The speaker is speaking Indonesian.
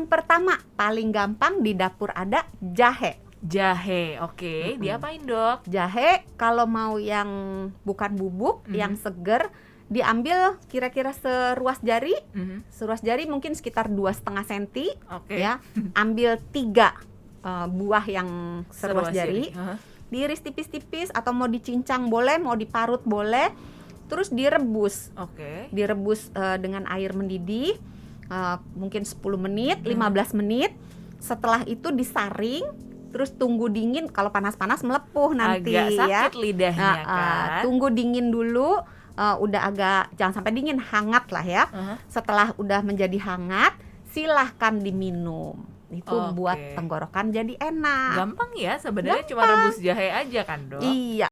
Yang pertama, paling gampang di dapur ada jahe. Jahe, oke. Diapain, Dok? Jahe kalau mau yang bukan bubuk, yang seger, diambil kira-kira seruas jari. Seruas jari mungkin sekitar 2,5 cm. Oke. Ya, ambil 3 buah yang seruas jari. Diiris tipis-tipis atau mau dicincang boleh, mau diparut boleh. Terus direbus. Oke. Direbus dengan air mendidih, mungkin 10 menit, 15 menit. Setelah itu disaring, terus tunggu dingin. Kalau panas-panas melepuh nanti. Agak sakit ya. lidahnya kan. Tunggu dingin dulu. Udah agak, jangan sampai dingin, hangat lah ya. Setelah udah menjadi hangat, silahkan diminum. Itu buat tenggorokan jadi enak. Gampang ya sebenarnya, cuma rebus jahe aja kan, Dok? Iya.